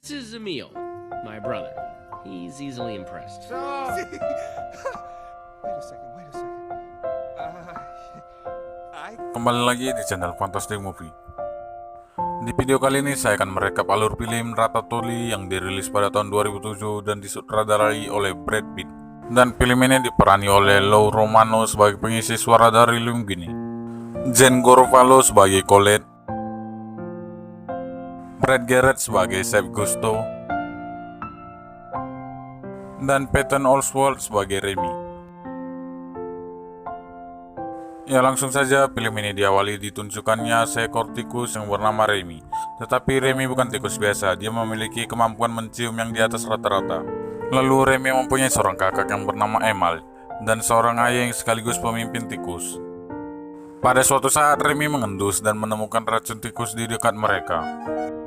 This is Emil, my brother. He's easily impressed. Wait a second. Kembali lagi di channel Fantastic Movie. Di video kali ini saya akan merekap alur film Ratatouille yang dirilis pada tahun 2007 dan disutradarai oleh Brad Pitt. Dan film ini diperani oleh Lou Romano sebagai pengisi suara dari Linguini, Jane Garofalo sebagai Colette, Brad Garrett sebagai Chef Gusto, dan Patton Oswalt sebagai Remy. Ya, langsung saja film ini diawali ditunjukkannya seekor tikus yang bernama Remy. Tetapi Remy bukan tikus biasa, dia memiliki kemampuan mencium yang di atas rata-rata. Lalu Remy mempunyai seorang kakak yang bernama Emal, dan seorang ayah yang sekaligus pemimpin tikus. Pada suatu saat Remy mengendus dan menemukan racun tikus di dekat mereka.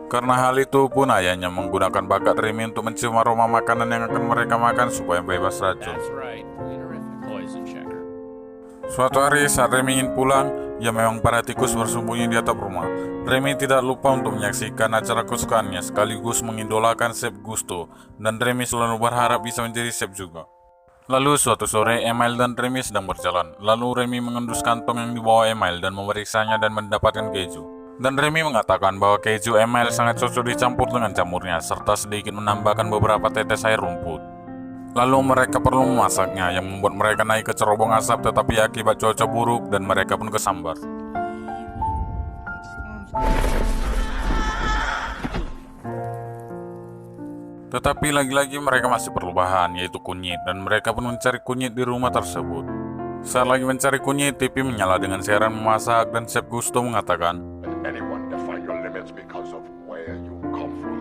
Karena hal itu pun ayahnya menggunakan bakat Remy untuk mencium aroma makanan yang akan mereka makan supaya bebas racun. That's right. Poison checker. Suatu hari saat Remy ingin pulang, ya memang para tikus bersembunyi di atap rumah. Remy tidak lupa untuk menyaksikan acara kesukaannya sekaligus mengidolakan Chef Gusto, dan Remy selalu berharap bisa menjadi chef juga. Lalu suatu sore Emil dan Remy sedang berjalan. Lalu Remy mengendus kantong yang dibawa Emil dan memeriksanya dan mendapatkan keju. Dan Remy mengatakan bahwa keju Emil sangat cocok dicampur dengan jamurnya serta sedikit menambahkan beberapa tetes air rumput. Lalu mereka perlu memasaknya yang membuat mereka naik ke cerobong asap, tetapi akibat cuaca buruk dan mereka pun kesambar. Tetapi lagi-lagi mereka masih perlu bahan, yaitu kunyit, dan mereka pun mencari kunyit di rumah tersebut. Saat lagi mencari kunyit, TV menyala dengan siaran memasak dan Chef Gusto mengatakan, Anyone define your limits because of where you come from.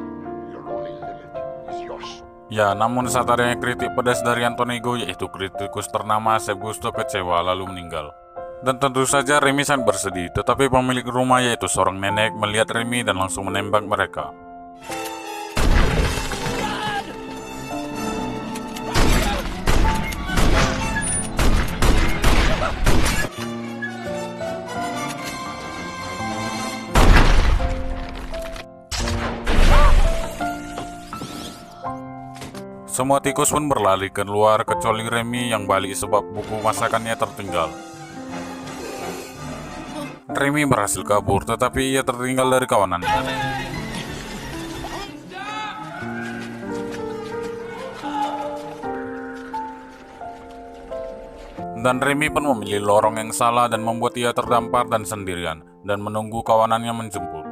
Your only limit is yourself. Ya, namun saat adanya kritik pedas dari Antonego, yaitu kritikus ternama, Chef Gusto kecewa lalu meninggal. Dan tentu saja Remy sangat bersedih, tetapi pemilik rumah yaitu seorang nenek melihat Remy dan langsung menembak mereka. Semua tikus pun berlari keluar kecuali Remy yang balik sebab buku masakannya tertinggal. Remy berhasil kabur tetapi ia tertinggal dari kawanannya. Dan Remy pun memilih lorong yang salah dan membuat ia terdampar dan sendirian dan menunggu kawanannya menjemput.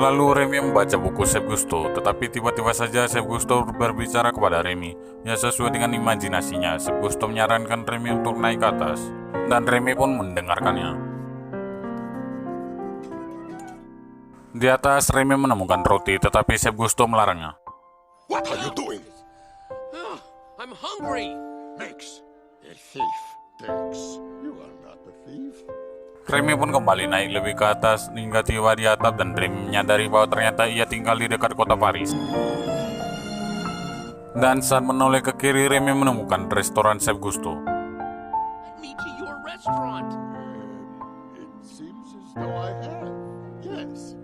Lalu Remy membaca buku Chef Gusto, tetapi tiba-tiba saja Chef Gusto berbicara kepada Remy. Ya, sesuai dengan imajinasinya, Chef Gusto menyarankan Remy untuk naik ke atas, dan Remy pun mendengarkannya. Di atas, Remy menemukan roti, tetapi Chef Gusto melarangnya. What are you doing? I'm hungry. Makes a thief thinks you are not a thief. Remy pun kembali naik lebih ke atas hingga tiba di atap dan Remy menyadari bahwa ternyata ia tinggal di dekat kota Paris. Dan saat menoleh ke kiri, Remy menemukan restoran Chef Gusto. Take me to your restaurant. It seems as though I have. Yes.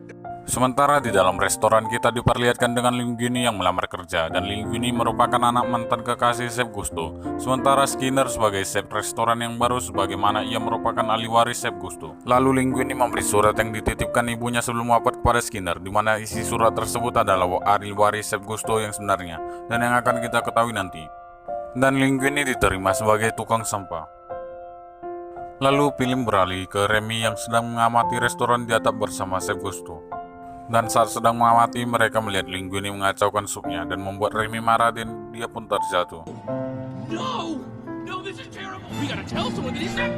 Sementara di dalam restoran kita diperlihatkan dengan Linguini yang melamar kerja, dan Linguini merupakan anak mantan kekasih Chef Gusto. Sementara Skinner sebagai chef restoran yang baru sebagaimana ia merupakan ahli waris Chef Gusto. Lalu Linguini memberi surat yang dititipkan ibunya sebelum wafat kepada Skinner, di mana isi surat tersebut adalah ahli waris Chef Gusto yang sebenarnya dan yang akan kita ketahui nanti. Dan Linguini diterima sebagai tukang sampah. Lalu film beralih ke Remy yang sedang mengamati restoran di atap bersama Chef Gusto. Dan saat sedang mengamati, mereka melihat Linguini mengacaukan supnya dan membuat Remy marah dan dia pun terjatuh. No! No, this is terrible. We gotta tell someone that he's not...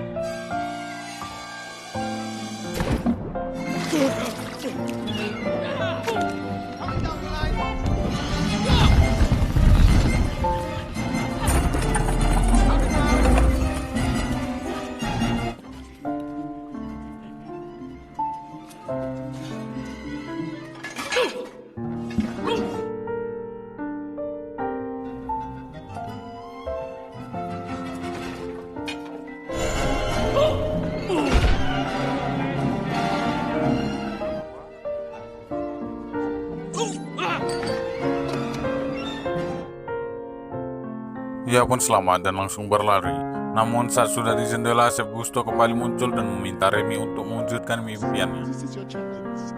Ia pun selamat dan langsung berlari. Namun saat sudah di jendela, Chef Gusto kembali muncul dan meminta Remy untuk mewujudkan impiannya. This is your chance.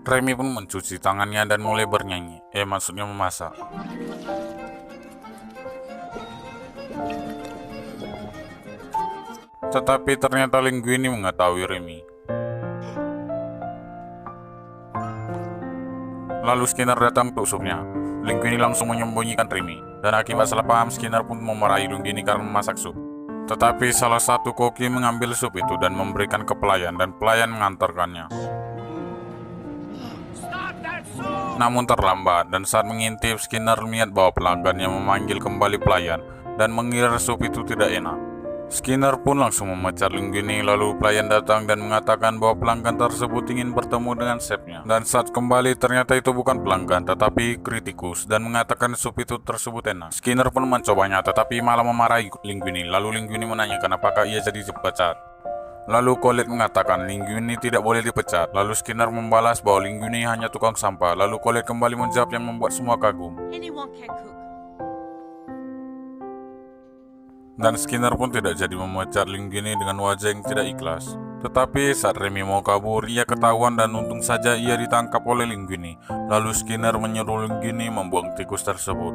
Remy pun mencuci tangannya dan mulai bernyanyi. Maksudnya memasak. Tetapi ternyata Linguini mengetahui Remy. Lalu Skinner datang untuk supnya. Linguini langsung menyembunyikan Remy. Dan akibat salah paham, Skinner pun memarahi Linguini karena memasak sup. Tetapi salah satu koki mengambil sup itu dan memberikan ke pelayan, dan pelayan mengantarkannya. Namun terlambat, dan saat mengintip, Skinner melihat bahwa pelanggan yang memanggil kembali pelayan dan mengira sup itu tidak enak. Skinner pun langsung memecat Linguini, lalu pelayan datang dan mengatakan bahwa pelanggan tersebut ingin bertemu dengan chefnya. Dan saat kembali ternyata itu bukan pelanggan tetapi kritikus dan mengatakan sup itu tersebut enak. Skinner pun mencobanya tetapi malah memarahi Linguini, lalu Linguini menanyakan apakah ia jadi dipecat. Lalu Colette mengatakan Linguini tidak boleh dipecat. Lalu Skinner membalas bahwa Linguini hanya tukang sampah. Lalu Colette kembali menjawab yang membuat semua kagum. Anyone can cook. Dan Skinner pun tidak jadi memecat Linguini dengan wajah yang tidak ikhlas. Tetapi saat Remy mau kabur, ia ketahuan dan untung saja ia ditangkap oleh Linguini. Lalu Skinner menyuruh Linguini membuang tikus tersebut.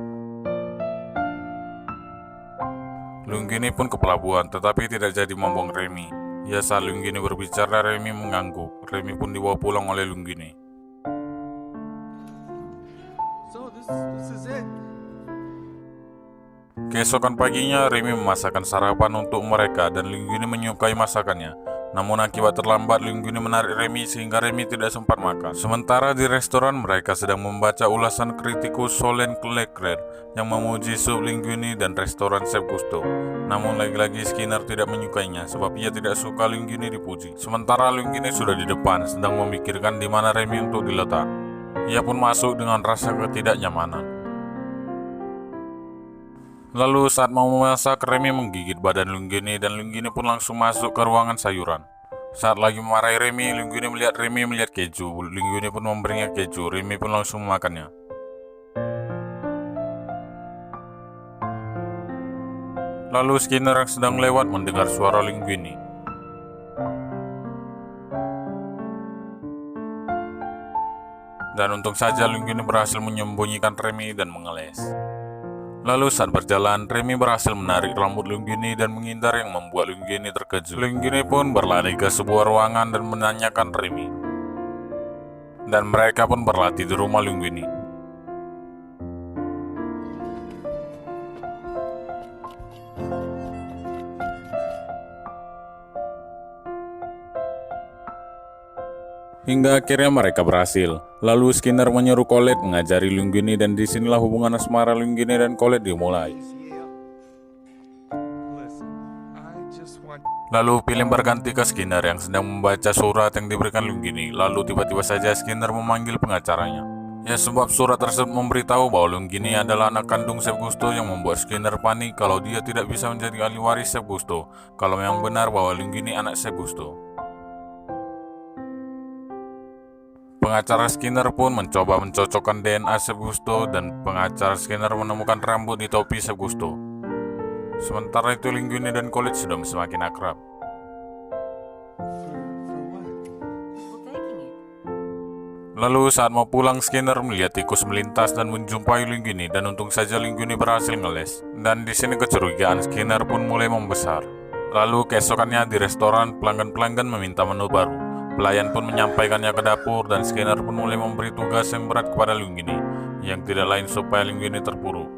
Linguini pun ke pelabuhan tetapi tidak jadi membuang Remy. Ya, saat Linguini berbicara, Remy mengangguk. Remy pun dibawa pulang oleh Linguini. So this is it. Keesokan paginya, Remy memasakkan sarapan untuk mereka dan Linguini menyukai masakannya. Namun akibat terlambat, Linguini menarik Remy sehingga Remy tidak sempat makan. Sementara di restoran, mereka sedang membaca ulasan kritikus Solène Leclerc yang memuji sup Linguini dan restoran Chef Gusto. Namun lagi-lagi Skinner tidak menyukainya sebab ia tidak suka Linguini dipuji. Sementara Linguini sudah di depan sedang memikirkan di mana Remy untuk diletak. Ia pun masuk dengan rasa ketidaknyamanan. Lalu saat mau memasak, Remy menggigit badan Linguini dan Linguini pun langsung masuk ke ruangan sayuran. Saat lagi memarahi Remy, Linguini melihat keju. Linguini pun memberinya keju. Remy pun langsung memakannya. Lalu Skinner yang sedang lewat mendengar suara Linguini. Dan untung saja Linguini berhasil menyembunyikan Remy dan mengeles. Lalu saat berjalan, Remy berhasil menarik rambut Linguini dan menghindar yang membuat Linguini terkejut. Linguini pun berlari ke sebuah ruangan dan menanyakan Remy. Dan mereka pun berlatih di rumah Linguini. Hingga akhirnya mereka berhasil. Lalu Skinner menyuruh Colette mengajari Linguini dan disinilah hubungan asmara Linguini dan Colette dimulai. Listen, I just want. Lalu film berganti ke Skinner yang sedang membaca surat yang diberikan Linguini. Lalu tiba-tiba saja Skinner memanggil pengacaranya. Ya, sebab surat tersebut memberitahu bahwa Linguini adalah anak kandung Chef Gusto yang membuat Skinner panik kalau dia tidak bisa menjadi ahli waris Chef Gusto. Kalau memang benar bahwa Linguini anak Chef Gusto. Pengacara Skinner pun mencoba mencocokkan DNA Chef Gusto dan pengacara Skinner menemukan rambut di topi Chef Gusto. Sementara itu Linguini dan Colette sudah semakin akrab. For what? People taking it. Lalu saat mau pulang, Skinner melihat tikus melintas dan menjumpai Linguini dan untung saja Linguini berhasil ngeles. Dan di sini kecurigaan Skinner pun mulai membesar. Lalu keesokannya di restoran, pelanggan-pelanggan meminta menu baru. Pelayan pun menyampaikannya ke dapur dan Skinner pun mulai memberi tugas yang berat kepada Linguini, yang tidak lain supaya Linguini terpuruk.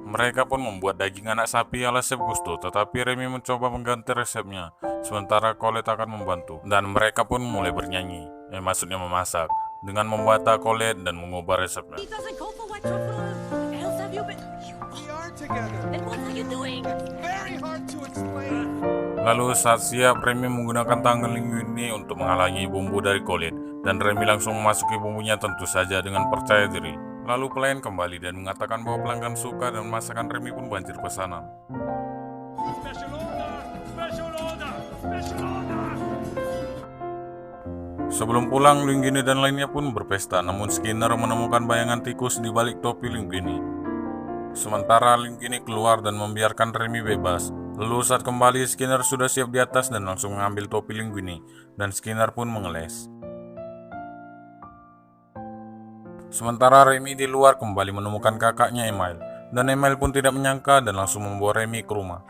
Mereka pun membuat daging anak sapi ala Chef Gusto, tetapi Remy mencoba mengganti resepnya, sementara Colette akan membantu. Dan mereka pun mulai bernyanyi, maksudnya memasak, dengan membantah Colette dan mengubah resepnya. He doesn't go for white truffle. Else have you been? We are together. Then what are you doing? Very hard to explain. Lalu saat siap, Remy menggunakan tangan Linguini untuk menghalangi bumbu dari Colette, dan Remy langsung memasuki bumbunya tentu saja dengan percaya diri. Lalu pelayan kembali dan mengatakan bahwa pelanggan suka dan masakan Remy pun banjir pesanan. Special order! Special order! Special order! Sebelum pulang, Linguini dan lainnya pun berpesta, namun Skinner menemukan bayangan tikus di balik topi Linguini. Sementara Linguini keluar dan membiarkan Remy bebas. Lalu saat kembali, Skinner sudah siap di atas dan langsung mengambil topi Linguini, dan Skinner pun mengeles. Sementara Remy di luar kembali menemukan kakaknya Emile, dan Emile pun tidak menyangka dan langsung membawa Remy ke rumah.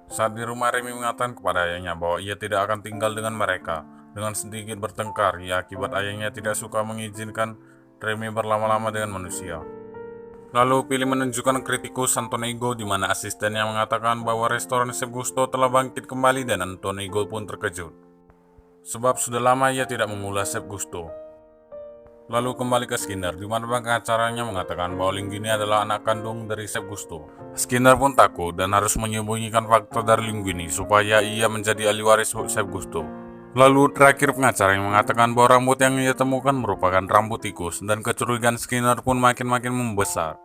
Saat di rumah, Remy mengatakan kepada ayahnya bahwa ia tidak akan tinggal dengan mereka. Dengan sedikit bertengkar, ya akibat ayahnya tidak suka mengizinkan Remy berlama-lama dengan manusia. Lalu pilih menunjukkan kritikus Antonego di mana asistennya mengatakan bahwa restoran Chef Gusto telah bangkit kembali dan Antonego pun terkejut. Sebab sudah lama ia tidak mengulas Chef Gusto. Lalu kembali ke Skinner, di mana pengacaranya mengatakan bahwa Linguini adalah anak kandung dari Chef Gusto. Skinner pun takut dan harus menyembunyikan fakta dari Linguini supaya ia menjadi ahli waris Chef Gusto. Lalu terakhir pengacara yang mengatakan bahwa rambut yang ia temukan merupakan rambut tikus dan kecurigaan Skinner pun makin membesar.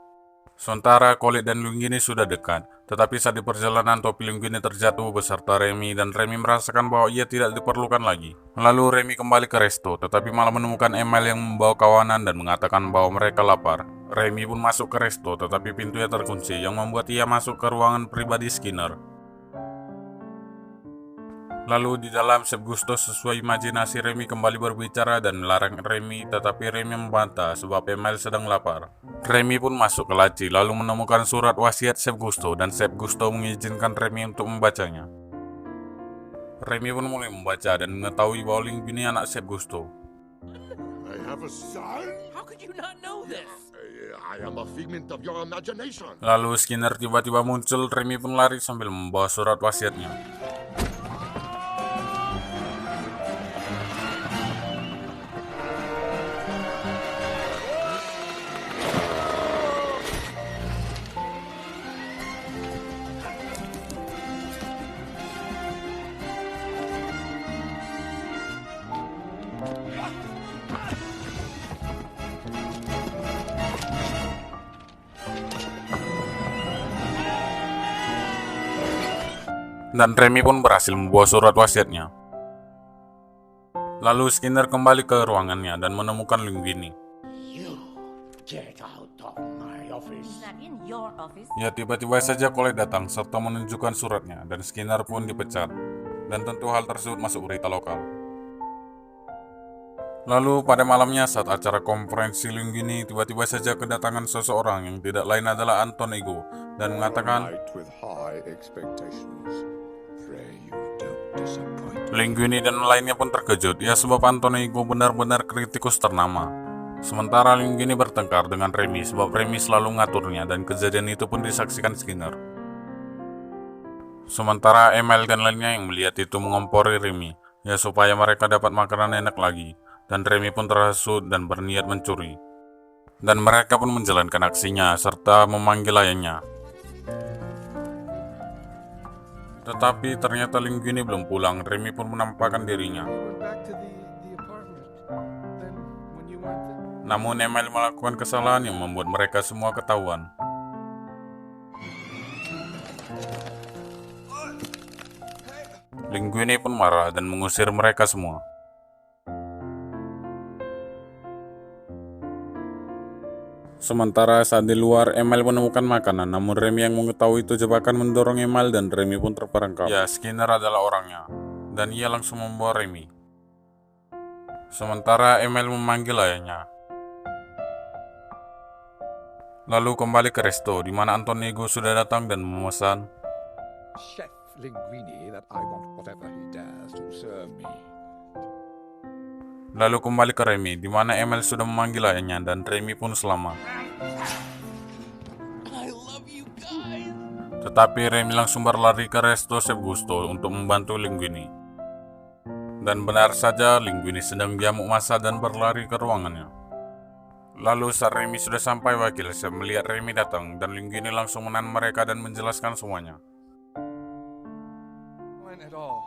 Sementara Colette dan Linguini sudah dekat, tetapi saat di perjalanan topi Linguini terjatuh beserta Remy dan Remy merasakan bahwa ia tidak diperlukan lagi. Lalu Remy kembali ke resto, tetapi malah menemukan Emile yang membawa kawanan dan mengatakan bahwa mereka lapar. Remy pun masuk ke resto, tetapi pintunya terkunci yang membuat ia masuk ke ruangan pribadi Skinner. Lalu di dalam Chef Gusto sesuai imajinasi Remy kembali berbicara dan melarang Remy, tetapi Remy membantah sebab Emile sedang lapar. Remy pun masuk ke laci lalu menemukan surat wasiat Chef Gusto dan Chef Gusto mengizinkan Remy untuk membacanya. Remy pun mulai membaca dan mengetahui bahwa Linguini anak Chef Gusto. I have a son? How could you not know this? I am a figment of your imagination. Lalu Skinner tiba-tiba muncul, Remy pun lari sambil membawa surat wasiatnya. Dan Remy pun berhasil membawa surat wasiatnya. Lalu Skinner kembali ke ruangannya dan menemukan Linguini. You get out of my office. He's not in your office. Ya tiba-tiba saja Colette datang serta menunjukkan suratnya dan Skinner pun dipecat. Dan tentu hal tersebut masuk berita lokal. Lalu pada malamnya saat acara konferensi Linguini, tiba-tiba saja kedatangan seseorang yang tidak lain adalah Antonego dan mengatakan, Night with high expectations. Pray you don't disappoint. Linguini dan lainnya pun terkejut, ya sebab Antonego benar-benar kritikus ternama. Sementara Linguini bertengkar dengan Remy sebab Remy selalu mengaturnya dan kejadian itu pun disaksikan Skinner. Sementara Emile dan lainnya yang melihat itu mengompori Remy, ya supaya mereka dapat makanan enak lagi. Dan Remy pun terhasut dan berniat mencuri. Dan mereka pun menjalankan aksinya serta memanggil ayahnya. Tetapi ternyata Linguini belum pulang. Remy pun menampakkan dirinya. We went back to the apartment. Then, when you weren't there... Namun Emile melakukan kesalahan yang membuat mereka semua ketahuan. Linguini pun marah dan mengusir mereka semua. Sementara saat di luar, Emile menemukan makanan, namun Remy yang mengetahui itu jebakan mendorong Emile dan Remy pun terperangkap. Ya, Skinner adalah orangnya, dan ia langsung membawa Remy. Sementara Emile memanggil ayahnya. Lalu kembali ke resto, di mana Antonego sudah datang dan memesan, Chef Linguini that I want whatever he dares to serve me. Lalu kembali ke Remy, di mana Emile sudah memanggil ayahnya dan Remy pun selamat. I love you guys. Tetapi Remy langsung berlari ke resto Chef Gusto untuk membantu Linguini. Dan benar saja, Linguini sedang diamuk massa dan berlari ke ruangannya. Lalu saat Remy sudah sampai, wakil chef melihat Remy datang dan Linguini langsung menahan mereka dan menjelaskan semuanya. At all.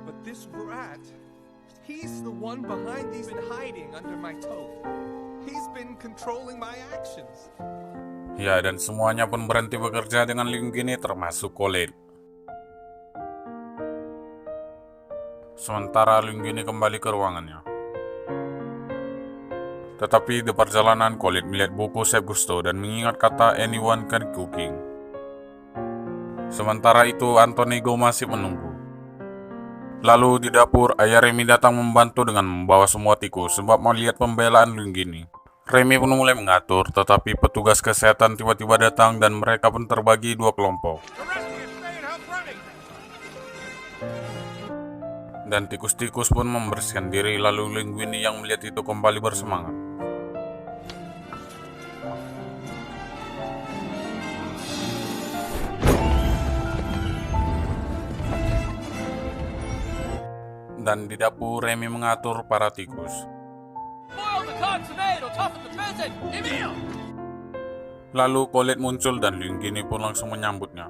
But this rat, he's the one behind these and hiding under my toe. He's been controlling my actions. Ya, dan semuanya pun berhenti bekerja dengan Linguini termasuk Colette. Sementara Linguini kembali ke ruangannya. Tetapi di perjalanan Colette melihat buku Chef Gusto dan mengingat kata anyone can cooking. Sementara itu Anton Ego masih menunggu. Lalu di dapur, ayah Remy datang membantu dengan membawa semua tikus sebab melihat pembelaan Linguini. Remy pun mulai mengatur, tetapi petugas kesehatan tiba-tiba datang dan mereka pun terbagi dua kelompok. Dan tikus-tikus pun membersihkan diri, lalu Linguini yang melihat itu kembali bersemangat. Dan di dapur Remy mengatur para tikus. Boil the cod tomato, toss up the prison! Emil! Lalu Colette muncul dan Linguini pun langsung menyambutnya.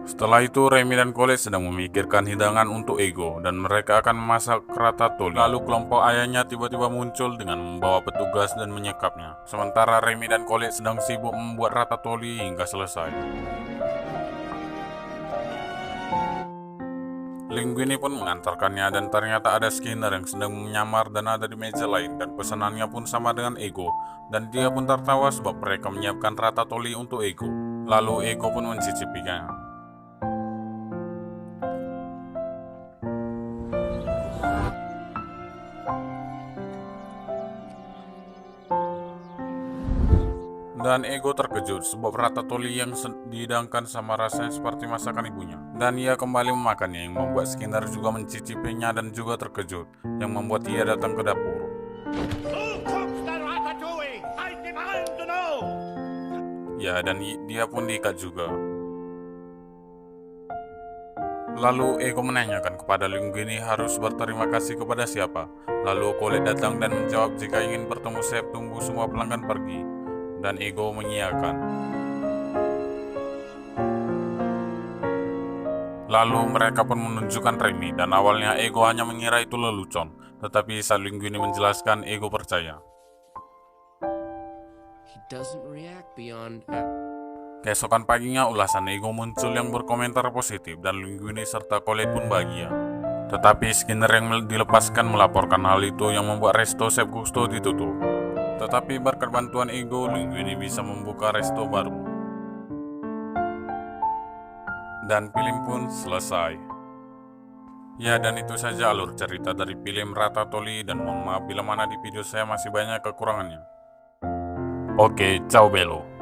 Setelah itu Remy dan Colette sedang memikirkan hidangan untuk Ego dan mereka akan memasak ratatouille. Lalu kelompok ayahnya tiba-tiba muncul dengan membawa petugas dan menyekapnya. Sementara Remy dan Colette sedang sibuk membuat ratatouille hingga selesai. Linguini pun mengantarkannya dan ternyata ada Skinner yang sedang menyamar dan ada di meja lain dan pesanannya pun sama dengan Ego dan dia pun tertawa sebab mereka menyiapkan ratatouille untuk Ego. Lalu Ego pun mencicipinya. Dan Ego terkejut sebab ratatouille yang dihidangkan sama rasanya seperti masakan ibunya. Dan ia kembali memakannya yang membuat Skinner juga mencicipinya dan juga terkejut yang membuat ia datang ke dapur. Ya, dan dia pun diikat juga. Lalu Ego menanyakan kepada Linguini harus berterima kasih kepada siapa. Lalu Colette datang dan menjawab jika ingin bertemu chef tunggu semua pelanggan pergi. Dan Ego mengiyakan. Lalu mereka pun menunjukkan Remy dan awalnya Ego hanya mengira itu lelucon, tetapi saat Linguini menjelaskan Ego percaya. He doesn't react beyond. Keesokan paginya ulasan Ego muncul yang berkomentar positif dan Linguini serta Colette pun bahagia. Tetapi Skinner yang dilepaskan melaporkan hal itu yang membuat resto Chef Gusto ditutup. Tetapi berkat bantuan Ego, Linguini bisa membuka resto baru. Dan film pun selesai. Ya, dan itu saja alur cerita dari film Ratatouille dan mohon maaf bila mana di video saya masih banyak kekurangannya. Oke, ciao bello.